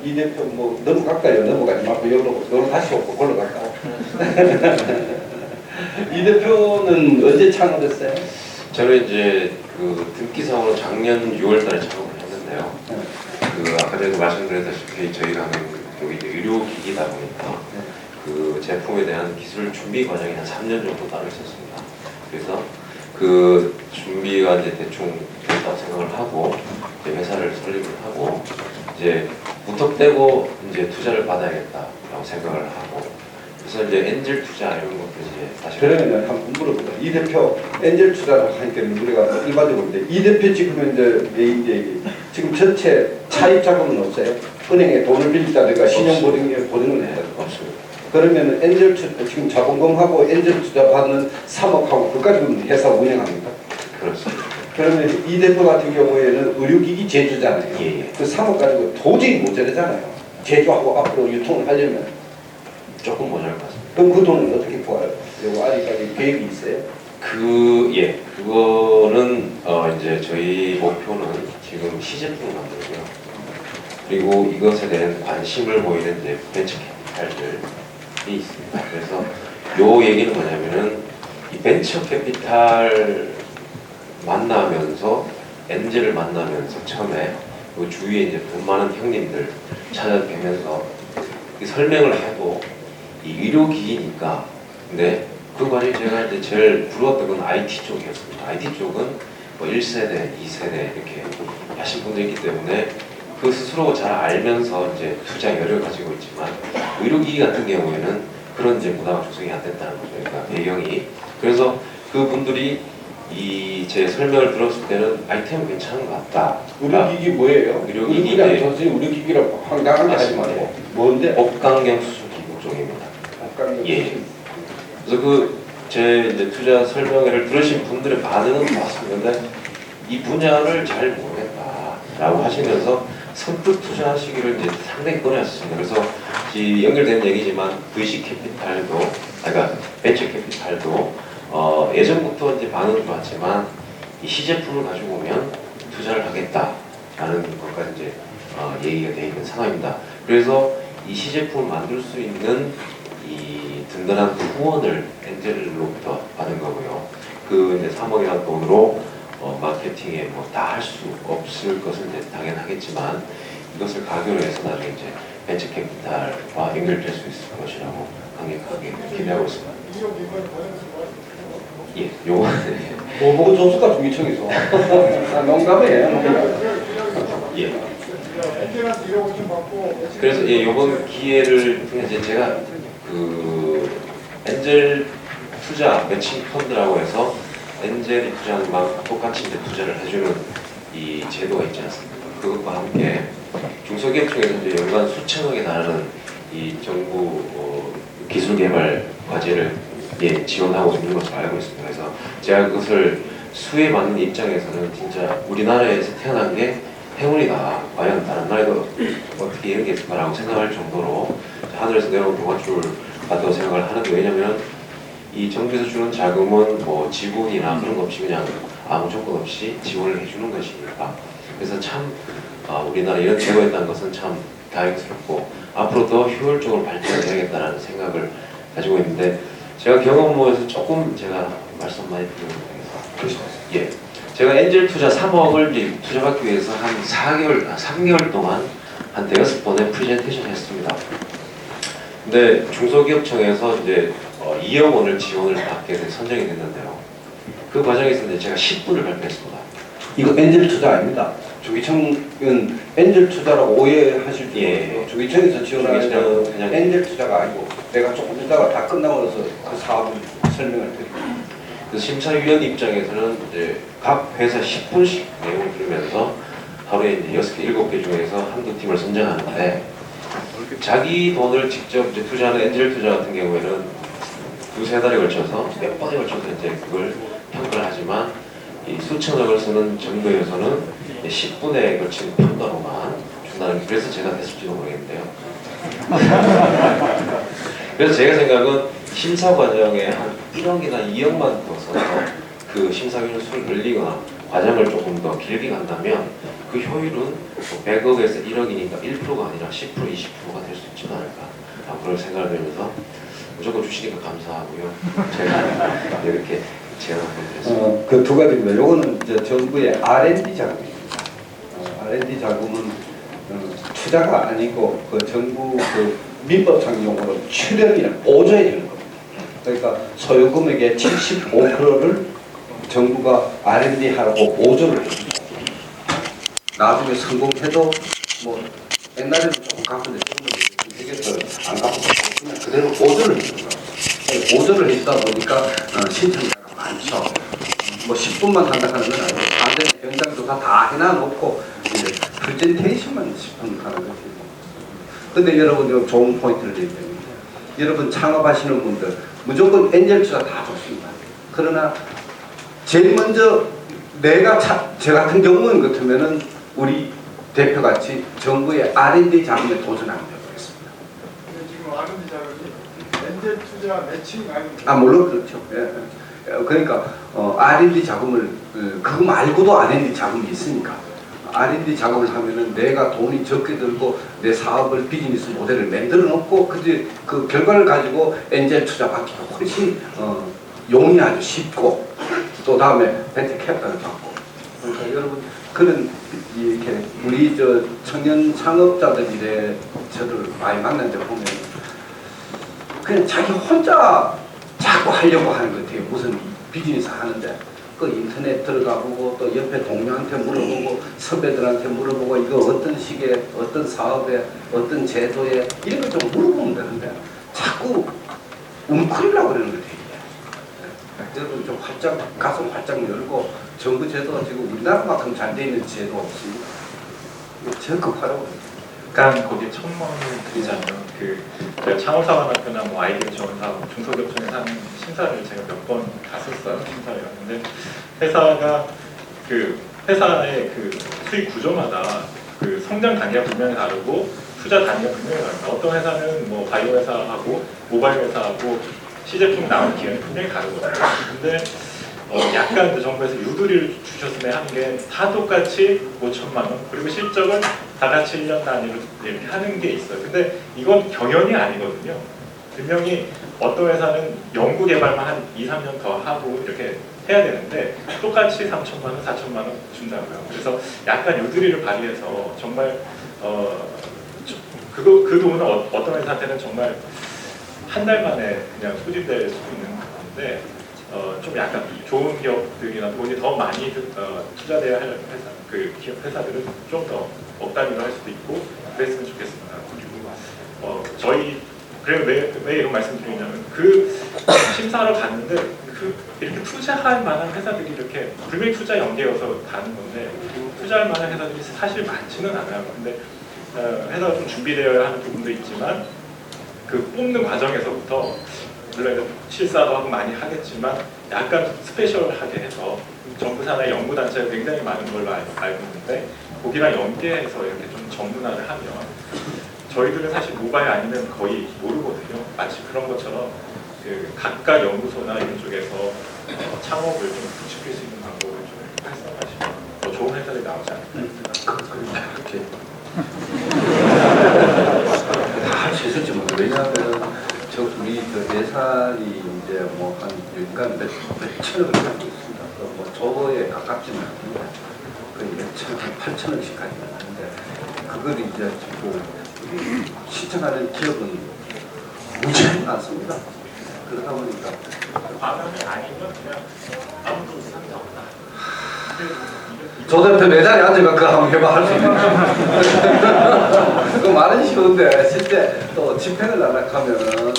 이 대표 뭐 넘어갈까요? 넘어가지 말고 여기로 다시 오고 걸로 갈까요? 이 대표는 언제 창업했어요? 저는 이제 그 등기사업으로 작년 6월달에 창업을 했는데요. 그 아까 전에도 말씀드렸다시피 저희가 하는 여기 이제 의료기기다 보니까 그 제품에 대한 기술 준비 과정이 한 3년 정도 따로 있었습니다. 그래서 그 준비가 이제 대충 됐다고 생각을 하고 이제 회사를 설립을 하고 이제 무턱대고 이제 투자를 받아야겠다라고 생각을 하고 그래서 이제 엔젤 투자 이런 것도 이제 다시 그러면 한번 물어보자. 이 대표 엔젤 투자라고 하니까 우리가 일반적으로 이 대표 지금 이제 지금 전체 차입 자금은 없어요? 은행에 돈을 빌린다든가 신용 보증은 없습니다. 그러면 엔젤 투자 지금 자본금하고 엔젤 투자 받는 3억하고 그까지 회사 운영합니까? 그렇습니다. 그러면 이 대표 같은 경우에는 의료기기 제조잖아요. 예. 그 3억 가지고 도저히 못 되잖아요. 제조하고 앞으로 유통을 하려면. 조금 모자랄 것 같습니다. 그럼 그 돈은 어떻게 구해요? 이거 아직까지 계획이 있어요? 그거는 이제 저희 목표는 지금 시제품을 만들고요. 그리고 이것에 대한 관심을 보이는 이제 벤처 캐피탈들이 있습니다. 그래서 요 얘기는 뭐냐면은 이 벤처 캐피탈 만나면서 엔젤을 만나면서 처음에 그 주위에 이제 돈 많은 형님들 찾아뵈면서 이 설명을 해도 이 의료기기니까 근데 그 과정에 제가 이제 제일 부러웠던 건 IT 쪽이었습니다. IT 쪽은 뭐 1세대, 2세대 이렇게 하신 분들이 있기 때문에 그 스스로 잘 알면서 이제 투자 여력을 가지고 있지만 의료기기 같은 경우에는 그런 이제 문화가 조성이 안 됐다는 거죠. 그러니까 배경이. 그래서 그 분들이 이 제 설명을 들었을 때는 아이템은 괜찮은 것 같다. 의료기기 뭐예요? 의료기기 그냥 전체 의료기기라고 황당하게 하지 말고 뭔데? 복강경 수술 기구 쪽입니다. 복강경 예. 그래서 제 이제 투자 설명회를 들으신 분들의 반응은 좋았습니다. 근데 이 분야를 잘 모르겠다라고 하시면서 선뜻 투자하시기를 이제 상당히 꺼려했습니다. 그래서 이 연결된 얘기지만 VC 캐피탈도, 그러니까 벤처 캐피탈도 예전부터 이제 반응은 좋았지만 이 시제품을 가지고 오면 투자를 하겠다라는 것까지 이제 얘기가 되어 있는 상황입니다. 그래서 이 시제품을 만들 수 있는 이 든든한 후원을 엔젤로부터 받은 거고요. 그 이제 3억이라는 돈으로 마케팅에 뭐 다 할 수 없을 것은 이제 당연하겠지만 이것을 가교로 해서 나중에 이제 벤처 캐피탈과 연결될 수 있을 것이라고 강력하게 기대하고 있습니다. 예, 요거 뭐 보고 줬을까 중기청에서 농담이에요. 예. 그래서 예, 이번 기회를 통해 이제 제가 그 엔젤 투자 매칭 펀드라고 해서 엔젤이 투자하는 만큼 똑같이 이제 투자를 해주는 이 제도가 있지 않습니까? 그것과 함께 중소기업 중에서 이제 연간 수천억에 달하는 이 정부 기술개발 과제를 예, 지원하고 있는 것으로 알고 있습니다. 그래서 제가 그것을 수혜받는 입장에서는 진짜 우리나라에서 태어난 게 행운이다. 과연 다른 나라에도 어떻게 이런 게 있을까라고 생각할 정도로 하늘에서 내려온 동아줄 같다고 생각을 하는데 왜냐면 이 정부에서 주는 자금은 뭐 지분이나 그런 거 없이 그냥 아무 조건 없이 지원을 해주는 것이니까 그래서 참 우리나라 이런 제도가 있다는 것은 참 다행스럽고 앞으로 더 효율적으로 발전해야겠다는 생각을 가지고 있는데 제가 경험모에서 조금 제가 말씀 많이 드리는 거에서 예, 제가 엔젤 투자 3억을 이제 투자받기 위해서 한 3개월 동안 한 5번의 프레젠테이션 했습니다. 근데 중소기업청에서 이제 2억 원을 지원을 받게 선정이 됐는데요. 그 과정에서 이제 제가 10분을 발표했습니다. 이거 엔젤 투자 아닙니다. 주기청은 엔젤 투자라고 오해하실 수 있어요. 주기청에서 지원하는 그냥 엔젤 투자가 아니고 내가 조금 있다가 다 끝나고 나서 그 사업을 설명을 드립니다. 그래서 심사위원 입장에서는 이제 각 회사 10분씩 내용을 들으면서 하루에 이제 6개, 7개 중에서 한두 팀을 선정하는데 자기 돈을 직접 이제 투자하는 엔젤 투자 같은 경우에는 두세 달에 걸쳐서 몇 번에 걸쳐서 이제 그걸 평가를 하지만 이 수천억을 쓰는 정부에서는 10분에 걸친 평가로만 준다는 게 그래서 제가 됐을지도 모르겠는데요. 그래서 제가 생각은 심사 과정에 한 1억이나 2억만 더 써서 그 심사위원 수를 늘리거나 과정을 조금 더 길게 간다면 그 효율은 뭐 100억에서 1억이니까 1%가 아니라 10%, 20%가 될 수 있지 않을까 그런 생각을 들면서 무조건 주시니까 감사하고요. 제가 이렇게 제안을 드렸습니다. 그 두 가지입니다. 요거는 이제 정부의 R&D 자금입니다. R&D 자금은 투자가 아니고 그 정부 그 민법상 용어로 출연이나 보조해 주는 겁니다. 그러니까 소요금액의 75%를 정부가 R&D 하라고 보조를 해줍니다. 나중에 성공해도 뭐 옛날에는 조금 갚는데 지금은 안 갚고 그냥 그대로 보조를 해주는 거예요. 보조를 해주다 보니까 신청자가 많죠. 뭐 10분만 한다 하는 건 아니고 반대 현장 조사 다 해놔놓고 이제 프레젠테이션만 10분 하는 거지. 근데 여러분 좀 좋은 포인트를 얘기합니다. 여러분 창업하시는 분들 무조건 엔젤 투자 다 좋습니다. 그러나 제일 먼저 제 같은 경우는 같으면은 우리 대표같이 정부의 R&D 자금에 도전하는 게 되겠습니다. 지금 R&D 자금이 엔젤 투자 매칭 아닙니까? 아 물론 그렇죠. 예. 그러니까 R&D 자금을 그거 말고도 R&D 자금이 있으니까 R&D 작업을 하면은 내가 돈이 적게 들고 내 사업을 비즈니스 모델을 만들어 놓고 그 결과를 가지고 엔젤 투자 받기가 훨씬 용이하죠. 쉽고 또 다음에 벤처 캐피탈을 받고 그러니까 여러분 그런 이렇게 우리 저 청년 창업자들이 저를 많이 만난 데 보면 그냥 자기 혼자 자꾸 하려고 하는 것 같아요. 무슨 비즈니스 하는데 그 인터넷 들어가 보고 또 옆에 동료한테 물어보고 선배들한테 물어보고 이거 어떤 시기에 어떤 사업에 어떤 제도에 이런 걸 좀 물어보면 되는데 자꾸 웅크리려고 그러는 것 같아요. 여러분 좀 가슴 활짝 열고 정부 제도가 지금 우리나라만큼 잘 돼 있는 제도가 없습니다. 적극하라고. 약간 거기에 첨언을 드리자면 제가 창업사관학교나 뭐 아이디어 지원사업 중소기업청에 사는 심사를 제가 몇 번 갔었어요. 심사를 갔는데 회사가 회사의 수익 구조마다 성장 단계가 분명히 다르고 투자 단계가 분명히 다릅니다. 어떤 회사는 뭐 바이오 회사하고 모바일 회사하고 시제품 나오는 기간이 분명히 다르거든요. 근데 약간 정부에서 유도리를 주셨으면 하는 게 다 똑같이 5천만 원 그리고 실적은 다 같이 1년 단위로 이렇게 하는 게 있어요. 근데 이건 경연이 아니거든요. 분명히 어떤 회사는 연구 개발만 한 2, 3년 더 하고 이렇게 해야 되는데 똑같이 3천만 원, 4천만 원 준다고요. 그래서 약간 유도리를 발휘해서 정말 그 돈은 어떤 회사한테는 정말 한 달 만에 그냥 소진될 수 있는 건데 좀 약간 좋은 기업들이나 돈이 더 많이 투자돼야 할 기업 회사들은 좀 더 억 단위로 할 수도 있고 그랬으면 좋겠습니다. 그리고 저희 왜 이런 말씀드리냐면 심사하러 갔는데 이렇게 투자할 만한 회사들이 이렇게 분명히 투자 연계여서 가는 건데 투자할 만한 회사들이 사실 많지는 않아요. 근데 회사가 좀 준비되어야 하는 부분도 있지만 뽑는 과정에서부터 물론 실사도 하고 많이 하겠지만 약간 스페셜하게 해서 정부 산하의 연구단체가 굉장히 많은 걸로 알고 있는데 거기랑 연계해서 이렇게 좀 전문화를 하면 저희들은 사실 모바일 아니면 거의 모르거든요. 마치 그런 것처럼 각각 연구소나 이런 쪽에서 창업을 좀 부추길 수 있는 방법을 좀 활성화하시면 더 좋은 회사들이 나오지 않을까. 그렇게 다 할 수 있을지 모르겠어요. 왜냐하면 우리 예산이 이제 뭐 한 연간 몇천억을 갖고 있습니다. 뭐 저거에 가깝지는 않는데 몇천, 한 8천억씩 가지고 있는데 그걸 이제 우리 신청하는 기업은 무지하게 많습니다. 그러다 보니까 마음이 아니면 그냥 아무도 상관없다. 조 대표 내 자리에 앉아가 그거 한번 해봐 할 수 있는 그 말은 쉬운데 실제 또 집행을 하려면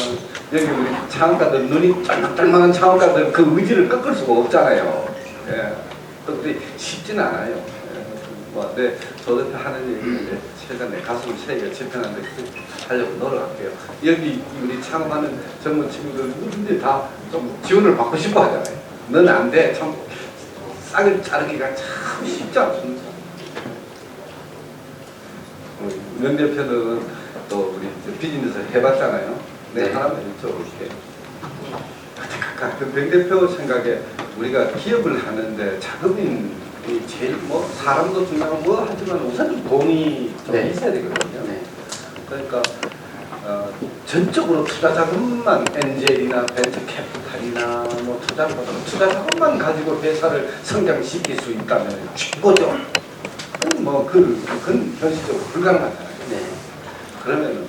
여기 우리 창업가들 눈이 짤막짤막한 창업가들 그 의지를 꺾을 수가 없잖아요. 예. 또 그게 쉽지는 않아요. 예. 조 대표 하는 얘기는 최근에 가슴을 세게 집행하는데 하려고 노력할게요. 여기 우리 창업하는 젊은 친구들 누구든지 다 좀 지원을 받고 싶어 하잖아요. 넌 안 돼. 참 싹을 자르기가 참 쉽지 않습니다. 명 대표는 또 우리 비즈니스 해봤잖아요. 네, 하나만 여쭤볼게요. 명 대표 생각에 우리가 기업을 하는데 자금이 제일 뭐 사람도 중요하고 뭐 하지만 우선 돈이 좀 네. 있어야 되거든요. 네. 그러니까 전적으로 투자 자금만 엔젤이나 벤처 캐피탈이나 뭐 투자 자금만 가지고 회사를 성장시킬 수 있다면 최고죠. 그건 현실적으로 불가능하잖아요. 네. 그러면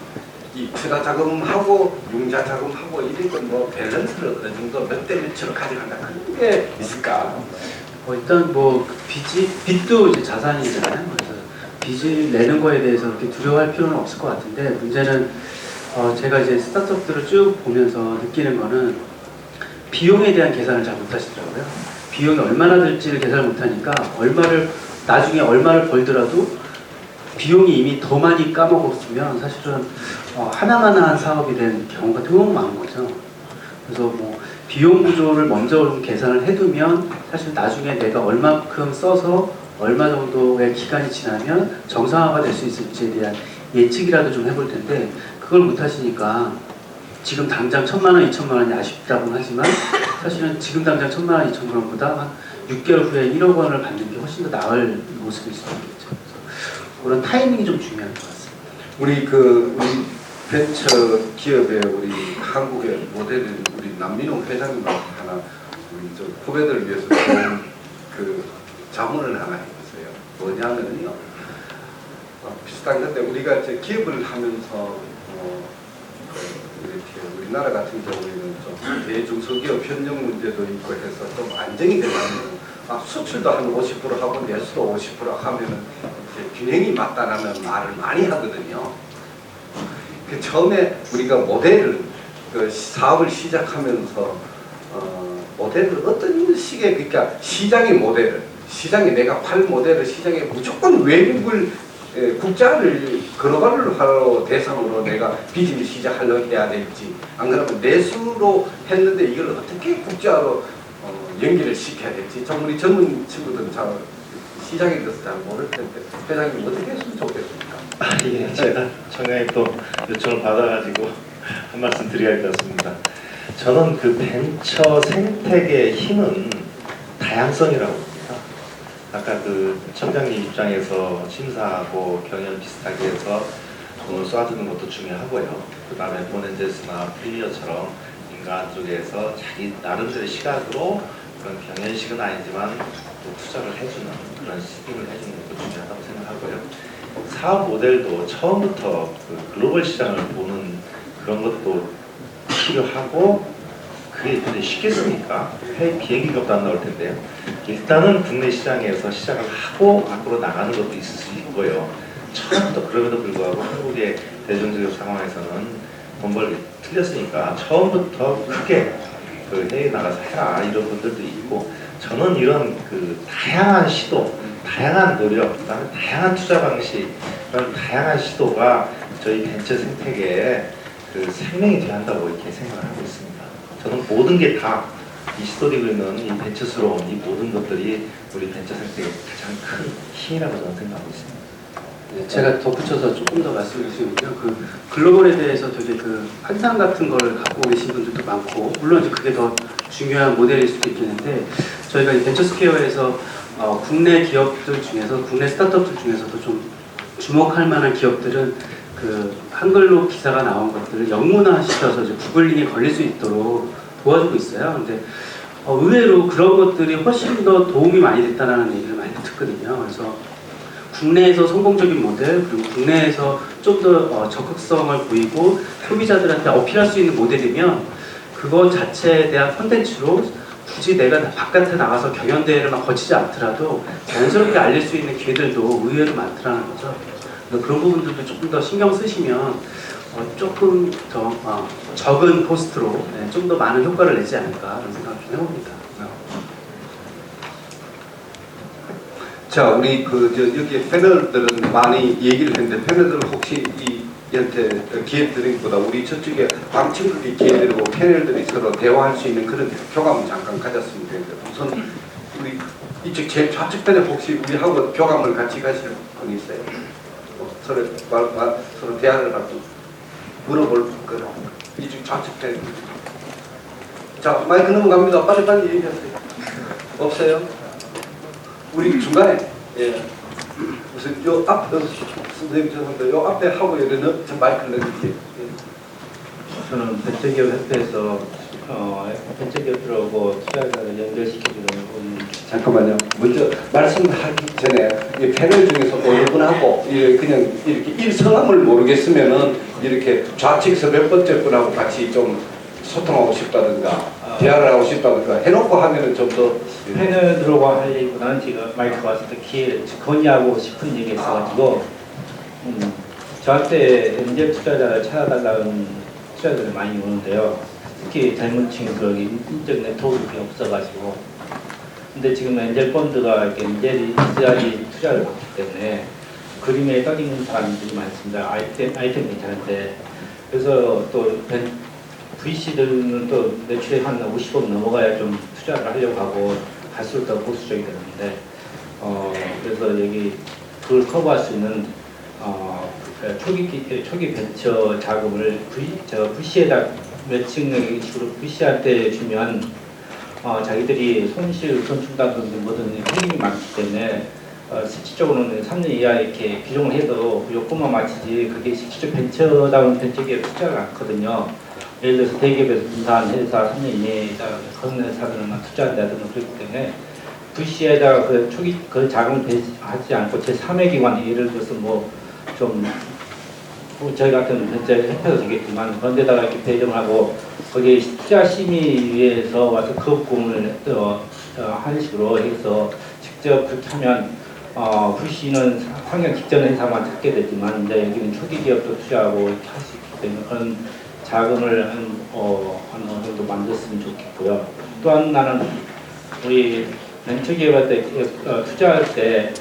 이 투자 자금하고 융자 자금하고 이런 건뭐 밸런스를 어느 정도 몇 대 몇으로 가져간다 그런 게 있을까? 일단 뭐 빚도 이제 자산이잖아요. 그래서 빚을 내는 거에 대해서 그렇게 두려워할 필요는 없을 것 같은데 문제는 제가 이제 스타트업들을 쭉 보면서 느끼는 거는 비용에 대한 계산을 잘 못하시더라고요. 비용이 얼마나 들지를 계산을 못하니까 나중에 얼마를 벌더라도 비용이 이미 더 많이 까먹었으면 사실은 하나만한 사업이 된 경우가 너무 많은 거죠. 그래서 뭐 비용 구조를 먼저 좀 계산을 해두면 사실 나중에 내가 얼마큼 써서 얼마 정도의 기간이 지나면 정상화가 될 수 있을지에 대한 예측이라도 좀 해볼 텐데 그걸 못 하시니까 지금 당장 1,000만 원, 2,000만 원이 아쉽다고는 하지만 사실은 지금 당장 1,000만 원, 2,000만 원보다 한 6개월 후에 1억 원을 받는 게 훨씬 더 나을 모습일 수도 있겠죠. 그래서 그런 타이밍이 좀 중요한 것 같습니다. 우리 벤처 기업의 우리 한국의 모델은 우리 남민호 회장님하고 하나 우리 저 후배들을 위해서 좋은 그 자문을 하나 해봤어요. 뭐냐면요. 비슷한 건데 우리가 이제 기업을 하면서 이렇게 우리나라 같은 경우에는 좀 대중소기업 현역 문제도 있고 해서 좀 안정이 되려면 수출도 한 50% 하고 내수도 50% 하면은 이제 균형이 맞다라는 말을 많이 하거든요. 그 처음에 우리가 모델을 그 사업을 시작하면서 모델을 어떤 식의 그러니까 시장의 모델을 시장에 내가 팔 모델을 시장에 무조건 외국을 국자를 글로벌을 하러 대상으로 내가 비즈니스 시작하려고 해야 될지 안 그러면 내수로 했는데 이걸 어떻게 국자로 연결을 시켜야 될지 좀 우리 젊은 친구들은 잘 시장에 대해서 잘 모를 텐데 회장님 어떻게 했으면 좋겠습니까? 예, 제가 청장님 또 요청을 받아가지고 한 말씀 드려야 할 것 같습니다. 저는 그 벤처 생태계의 힘은 다양성이라고 봅니다. 아까 그 청장님 입장에서 심사하고 경연 비슷하게 해서 돈을 쏴주는 것도 중요하고요. 그 다음에 보넨제스나 프리미어처럼 인간 쪽에서 자기 나름대로의 시각으로 그런 경연식은 아니지만 또 투자를 해주는 그런 시스템을 해주는 것도 중요하다고 생각하고요. 사업 모델도 처음부터 그 글로벌 시장을 보는 그런 것도 필요하고 그게 근데 쉽겠습니까? 해외 비행기값도 안 나올 텐데요. 일단은 국내 시장에서 시작을 하고 앞으로 나가는 것도 있을 수 있고요. 처음부터 그럼에도 불구하고 한국의 대중적인 상황에서는 돈 벌기 틀렸으니까 처음부터 크게 그 해외 나가서 해라 이런 분들도 있고 저는 이런 그 다양한 시도, 다양한 노력, 그다음에 다양한 투자 방식, 그런 다양한 시도가 저희 벤처 생태계에 그 생명이 돼야 한다고 이렇게 생각을 하고 있습니다. 저는 모든 게 다 이 시도되고 있는 이 벤처스러운 이 모든 것들이 우리 벤처 생태계의 가장 큰 힘이라고 저는 생각하고 있습니다. 네, 제가 덧붙여서 조금 더 말씀을 드리면요. 그 글로벌에 대해서 되게 그 환상 같은 걸 갖고 계신 분들도 많고, 물론 이제 그게 더 중요한 모델일 수도 있겠는데, 저희가 이 벤처스퀘어에서 국내 기업들 중에서, 국내 스타트업들 중에서도 좀 주목할 만한 기업들은 그 한글로 기사가 나온 것들을 영문화시켜서 이제 구글링에 걸릴 수 있도록 도와주고 있어요. 근데 의외로 그런 것들이 훨씬 더 도움이 많이 됐다는 얘기를 많이 듣거든요. 그래서 국내에서 성공적인 모델, 그리고 국내에서 좀 더 적극성을 보이고 소비자들한테 어필할 수 있는 모델이면 그거 자체에 대한 콘텐츠로 굳이 내가 바깥에 나가서 경연대회를 막 거치지 않더라도 자연스럽게 알릴 수 있는 기회들도 의외로 많더라는 거죠. 그런 부분들도 조금 더 신경 쓰시면 조금 더 적은 코스트로 좀 더 많은 효과를 내지 않을까 그런 생각을 좀 해봅니다. 자, 우리 여기 패널들은 많이 얘기를 했는데 패널들 혹시 이한테 기회 드리기보다 우리 저쪽에 방친들이 기회 드리고 패널들이 서로 대화할 수 있는 그런 교감을 잠깐 가졌으면 되는데 우선 우리 이쪽 제일 좌측 편에 혹시 우리하고 교감을 같이 가시는 분이 있어요? 서로 대화를 하고 물어볼 거라. 이쪽 좌측 편에. 자, 마이크 넘어갑니다. 빨리 얘기하세요. 없어요? 우리 중간에 무슨 요 앞 선생님 죄송한데 요 앞에 하고 여기는 저 마이크를 내주세요. 저는 벤처기업 협회에서 벤처기업들하고 투자자를 연결시켜주는 잠깐만요. 먼저 말씀하기 전에 이 패널 중에서 어느 분하고 그냥 이렇게 일성함을 모르겠으면은 이렇게 좌측에서 몇 번째 분하고 같이 좀 소통하고 싶다든가 대화를 하고 싶다든가 해놓고 하면은 좀 더 패널들하고 할 얘기보다는 지금 마이크가 왔을 때 기회 건의하고 싶은 얘기가 있어가지고 저한테 엔젤 투자자를 찾아달라는 투자자들이 많이 오는데요. 특히 젊은 층들 인적 네트워크가 없어가지고 근데 지금 엔젤 펀드가 이렇게 엔젤이 있어야지 투자를 받기 때문에 그림에 떠있는 사람들이 많습니다. 아이템 괜찮은데 그래서 또 VC들은 또 매출이 한 50억 넘어가야 좀 투자를 하려고 하고 갈수록 더 보수적이 되는데 그래서 여기 그걸 커버할 수 있는 초기 벤처 자금을 VC에다 매칭 식으로 VC한테 주면 자기들이 손실 준다든지 뭐든 책임이 많기 때문에 실질적으로는 3년 이하 이렇게 비용을 해도 요건만 맞추지 그게 실질적 벤처다운 벤처기업 투자를 않거든요. 예를 들어서 대기업에서 분사한 회사 3년 이내에 그런 회사들은 투자한다든가 그렇기 때문에 VC에다가 그 초기 그 자금을 배치하지 않고 제3의 기관 예를 들어서 뭐좀 저희 같은 벤처 협회도 되겠지만 그런 데다가 이렇게 배정을 하고 거기에 투자 심의위에서 와서 그 부분을 하는 식으로 해서 직접 그렇게 하면 VC는 상경 직전 회사만 찾게 되지만 이제 여기는 초기 기업도 투자하고 이렇게 할 수 있기 때문에 그런 자금을 한 어느 정도 만들었으면 좋겠고요. 또 하나는 우리 벤처기업한테 투자할 때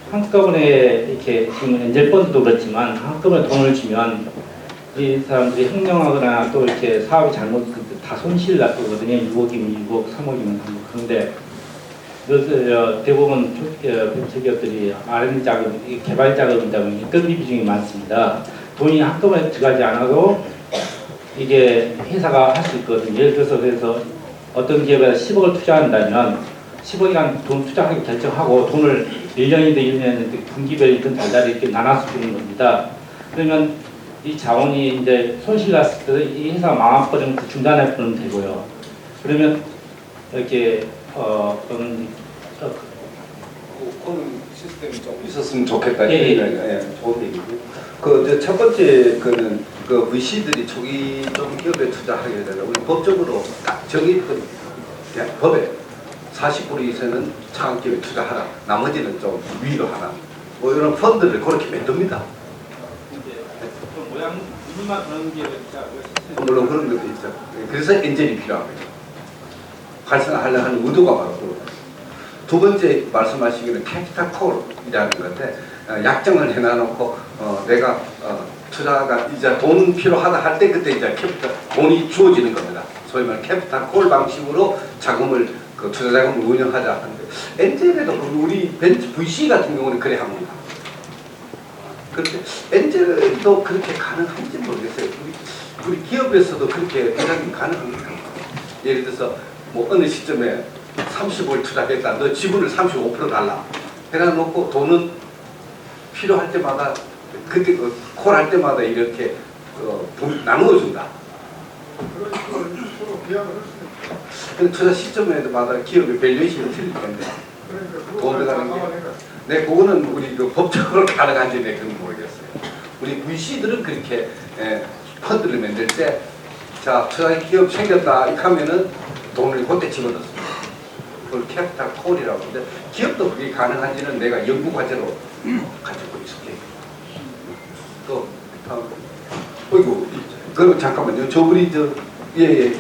한꺼번에 이렇게 지금 엔젤 펀드도 그렇지만 한꺼번에 돈을 주면 이 사람들이 횡령하거나 또 이렇게 사업이 잘못 다 손실 났거든요. 6억이면 6억, 3억이면 3억. 그런데 그래서 대부분 벤처기업들이 R&D 자금, 개발 자금이라면 인건비 비중이 많습니다. 돈이 한꺼번에 들어가지 않아도 이게 회사가 할 수 있거든요. 예를 들어서 그래서 어떤 기업에 10억을 투자한다면 10억이란 돈 투자하기 결정하고 돈을 1년이든 1년이든 분기별이든 달달이 이렇게 나눠서 주는 겁니다. 그러면 이 자원이 이제 손실 났을 때 이 회사가 망해버리면 그 중단해 버리면 되고요. 그러면 이렇게 그런 시스템이 좀 있었으면 좋겠다. 예. 좋은 얘기고. 그 첫 번째 그는 그 VC들이 초기 좀 기업에 투자하게 되면 우리 법적으로 딱 정해진 법에 40% 이상은 창업기업에 투자하라. 나머지는 좀 위로 하라. 뭐 이런 펀드를 그렇게 만듭니다. 모양 이만 그런 게 물론 그런 것도 있죠. 그래서 엔젤이 필요합니다. 활성화하려고 하는 의도가 바로 그거예요. 두 번째 말씀하시기는 캐피탈 콜이라는 건데 약정을 해놔놓고 내가 투자가 이제 돈 필요하다 할 때 그때 이제 캐피탈 돈이 주어지는 겁니다. 소위 말해 캐피탈 콜 방식으로 자금을 그 투자 자금을 운영하자 하는데 엔젤에도 우리 VC 같은 경우는 그래 합니다. 그런데 엔젤도 그렇게 가능한지 모르겠어요. 우리 기업에서도 그렇게 배당이 가능합니까? 예를 들어서 뭐 어느 시점에 30을 투자했다. 너 지분을 35% 달라. 해놔놓고 돈은 필요할 때마다 그때 콜할 때마다 이렇게 나누어준다. 그런 식으로 서로 계약을 할 수 있죠. 근데 투자 시점에마다 기업의 밸류에이션이 틀릴 텐데. 그러니까 돈 그거 들어가는 게. 상관없는 네, 그거는 우리 그 법적으로 가능한지 네, 그건 모르겠어요. 우리 VC들은 그렇게 펀드를 만들 때, 자, 투자 기업 생겼다, 이렇게 하면은 돈을 그때 집어넣습니다. 그걸 캐피탈 콜이라고 하는데, 기업도 그게 가능한지는 내가 연구 과제로 가지고 있을게요. 또, 어이구, 그 잠깐만요. 저 우리 예.